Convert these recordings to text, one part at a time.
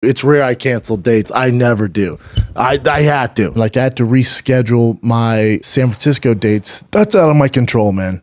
It's rare I cancel dates. I never do. I had to. Like, I had to reschedule my San Francisco dates. That's out of my control, man.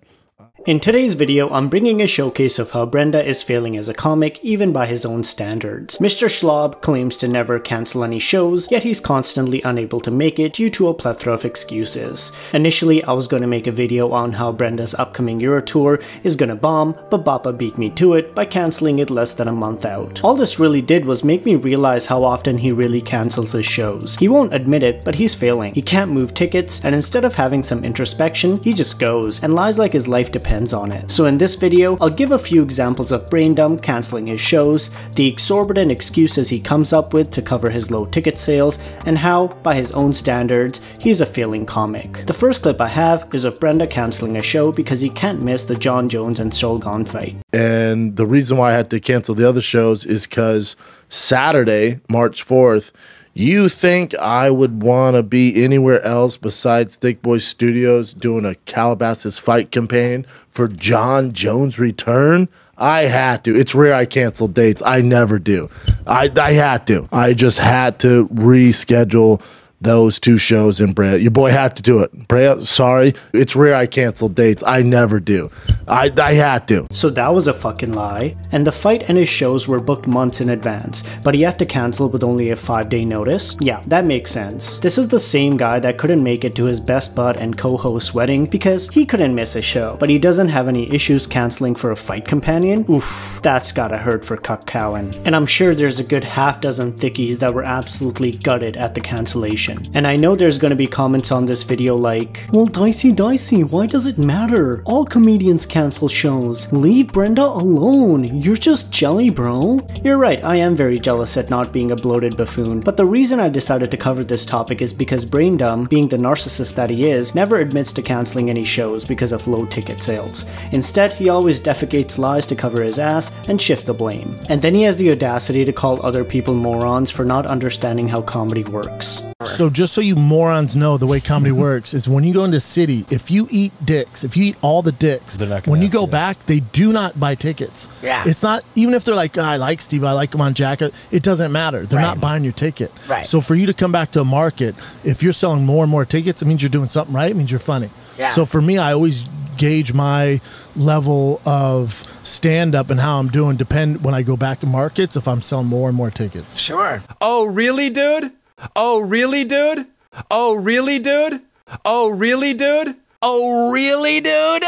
In today's video, I'm bringing a showcase of how Brenda is failing as a comic, even by his own standards. Mr. Schaub claims to never cancel any shows, yet he's constantly unable to make it due to a plethora of excuses. Initially, I was going to make a video on how Brenda's upcoming Euro tour is gonna bomb, but Bappa beat me to it by cancelling it less than a month out. All this really did was make me realize how often he really cancels his shows. He won't admit it, but he's failing. He can't move tickets, and instead of having some introspection, he just goes, and lies like his life depends on it. So in this video, I'll give a few examples of braindump cancelling his shows, the exorbitant excuses he comes up with to cover his low ticket sales, and how, by his own standards, he's a failing comic. The first clip I have is of Brenda cancelling a show because he can't miss the John Jones and Solgon fight. And the reason why I had to cancel the other shows is because Saturday, March 4th, you think I would want to be anywhere else besides Thick Boy Studios doing a Calabasas fight campaign for John Jones' return? I had to. It's rare I cancel dates. I never do. I had to. I just had to reschedule those two shows in Brea. Your boy had to do it. Brea, sorry. It's rare I cancel dates. I never do. I had to. So that was a fucking lie. And the fight and his shows were booked months in advance, but he had to cancel with only a 5-day notice? Yeah, that makes sense. This is the same guy that couldn't make it to his best bud and co-host's wedding because he couldn't miss a show, but he doesn't have any issues canceling for a fight companion? Oof, that's gotta hurt for Cuck Cowan. And I'm sure there's a good half-dozen thickies that were absolutely gutted at the cancellation. And I know there's gonna be comments on this video like, well, Dicey, why does it matter? All comedians cancel shows. Leave Brenda alone. You're just jelly, bro. You're right, I am very jealous at not being a bloated buffoon, but the reason I decided to cover this topic is because Braindump, being the narcissist that he is, never admits to cancelling any shows because of low ticket sales. Instead, he always defecates lies to cover his ass and shift the blame. And then he has the audacity to call other people morons for not understanding how comedy works. So just so you morons know, the way comedy works is when you go into city, if you eat dicks, if you eat all the dicks, when you go back, they do not buy tickets. Yeah. It's not, even if they're like, oh, I like Steve, I like him on Jacket, it doesn't matter. They're not buying your ticket. Right. So for you to come back to a market, if you're selling more and more tickets, it means you're doing something right. It means you're funny. Yeah. So for me, I always gauge my level of stand-up and how I'm doing depend when I go back to markets if I'm selling more and more tickets. Sure. Oh, really, dude? Oh, really, dude? Oh, really, dude? Oh, really, dude? Oh, really, dude?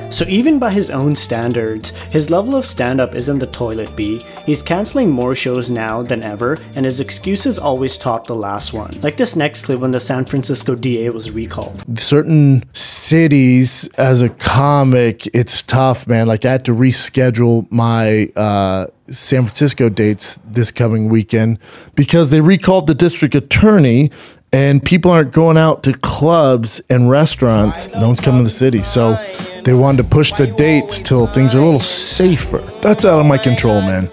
So even by his own standards, his level of stand-up isn't the toilet B. He's cancelling more shows now than ever, and his excuses always top the last one. Like this next clip when the San Francisco DA was recalled. Certain cities, as a comic, it's tough, man. Like, I had to reschedule my San Francisco dates this coming weekend because they recalled the district attorney and people aren't going out to clubs and restaurants. No one's coming to the city. So they wanted to push the dates till things are a little safer. That's out of my control, man.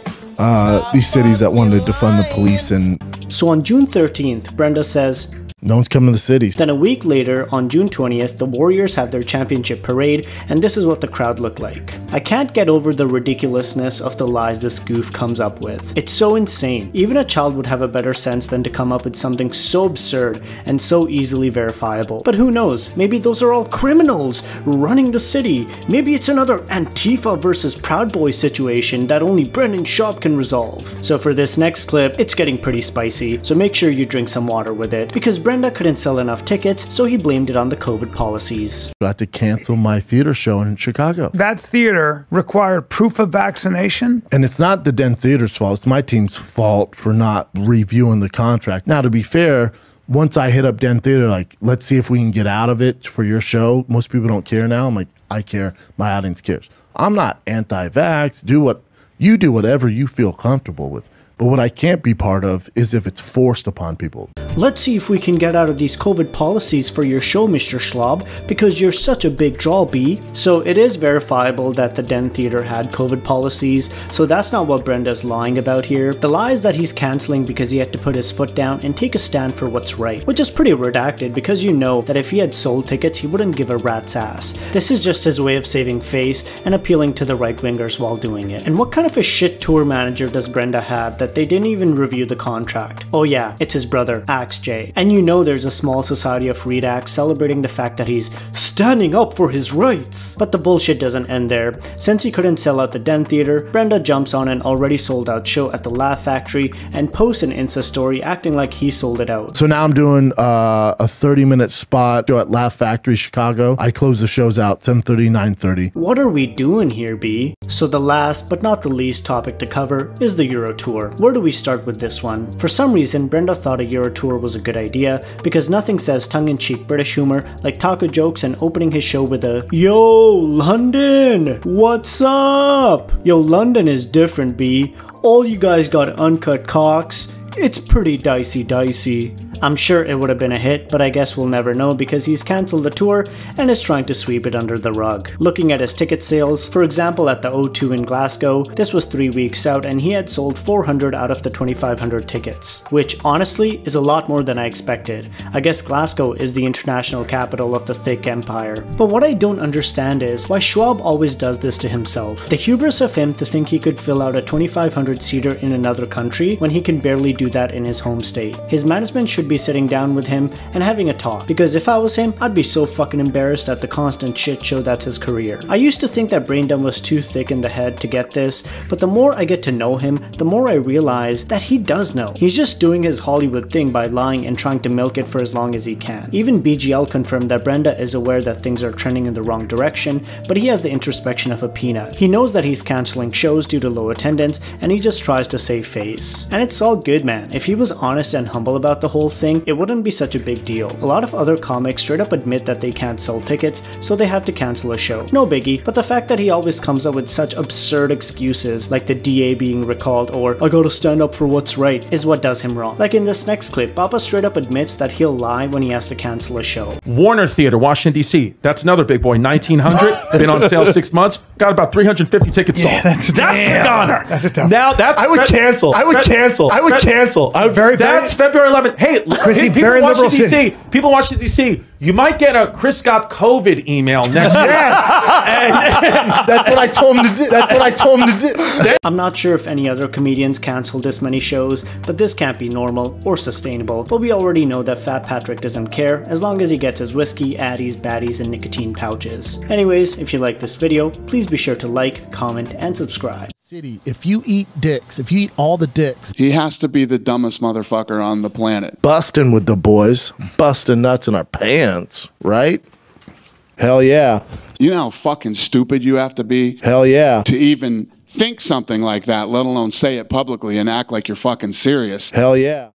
These cities that wanted to defund the police and... So on June 13th, Brenda says, no one's coming to the cities. Then a week later, on June 20th, the Warriors have their championship parade, and this is what the crowd looked like. I can't get over the ridiculousness of the lies this goof comes up with. It's so insane. Even a child would have a better sense than to come up with something so absurd and so easily verifiable. But who knows? Maybe those are all criminals running the city. Maybe it's another Antifa versus Proud Boys situation that only Brendan Schaub can resolve. So for this next clip, it's getting pretty spicy, so make sure you drink some water with it, because Brenda couldn't sell enough tickets, so he blamed it on the COVID policies. I had to cancel my theater show in Chicago. That theater required proof of vaccination. And it's not the Den Theater's fault. It's my team's fault for not reviewing the contract. Now, to be fair, once I hit up Den Theater, like, let's see if we can get out of it for your show. Most people don't care now. I'm like, I care. My audience cares. I'm not anti-vax. You do whatever you feel comfortable with. But what I can't be part of is if it's forced upon people. Let's see if we can get out of these COVID policies for your show, Mr. Schaub, because you're such a big draw, B. So it is verifiable that the Den Theater had COVID policies, so that's not what Brenda's lying about here. The lie is that he's cancelling because he had to put his foot down and take a stand for what's right, which is pretty redacted because you know that if he had sold tickets, he wouldn't give a rat's ass. This is just his way of saving face and appealing to the right-wingers while doing it. And what kind of a shit tour manager does Brenda have that that they didn't even review the contract. Oh yeah, it's his brother, Axe J. And you know there's a small society of Reed Axe celebrating the fact that he's standing up for his rights. But the bullshit doesn't end there. Since he couldn't sell out the Den Theater, Brenda jumps on an already sold out show at the Laugh Factory and posts an Insta story acting like he sold it out. So now I'm doing a 30-minute spot show at Laugh Factory, Chicago. I close the shows out 10:30, 9:30. What are we doing here, B? So the last but not the least topic to cover is the Euro Tour. Where do we start with this one? For some reason, Brenda thought a Euro Tour was a good idea because nothing says tongue-in-cheek British humor like taco jokes and opening his show with a "Yo, London! What's up?" Yo, London is different, B. All you guys got uncut cocks. It's pretty dicey. I'm sure it would have been a hit, but I guess we'll never know because he's cancelled the tour and is trying to sweep it under the rug. Looking at his ticket sales, for example at the O2 in Glasgow, this was 3 weeks out and he had sold 400 out of the 2,500 tickets, which honestly is a lot more than I expected. I guess Glasgow is the international capital of the thick empire. But what I don't understand is why Schaub always does this to himself. The hubris of him to think he could fill out a 2,500 seater in another country when he can barely do that in his home state. His management should be sitting down with him and having a talk, because if I was him, I'd be so fucking embarrassed at the constant shit show that's his career. I used to think that Braindumb was too thick in the head to get this, but the more I get to know him, the more I realize that he does know. He's just doing his Hollywood thing by lying and trying to milk it for as long as he can. Even BGL confirmed that Brenda is aware that things are trending in the wrong direction, but he has the introspection of a peanut. He knows that he's cancelling shows due to low attendance, and he just tries to save face. And it's all good, man. If he was honest and humble about the whole thing, it wouldn't be such a big deal. A lot of other comics straight up admit that they can't sell tickets, so they have to cancel a show. No biggie, but the fact that he always comes up with such absurd excuses, like the DA being recalled or "I gotta stand up for what's right," is what does him wrong. Like in this next clip, Papa straight up admits that he'll lie when he has to cancel a show. Warner Theater, Washington, D.C. That's another big boy, 1,900. Been on sale 6 months. Got about 350 tickets sold. That's a goner. That's a tough. Now that's I would cancel. That's February 11th. Hey, Chrissy, people very in liberal Washington, city. D.C. People in Washington, D.C. You might get a Chris got COVID email next week. That's what I told him to do. That's what I told him to do. I'm not sure if any other comedians canceled this many shows, but this can't be normal or sustainable. But we already know that Fat Patrick doesn't care as long as he gets his whiskey, addies, baddies, and nicotine pouches. Anyways, if you like this video, please be sure to like, comment, and subscribe. City, if you eat dicks, if you eat all the dicks, he has to be the dumbest motherfucker on the planet. Busting with the boys, busting nuts in our pants, right? Hell yeah. You know how fucking stupid you have to be? Hell yeah. To even think something like that, let alone say it publicly and act like you're fucking serious. Hell yeah.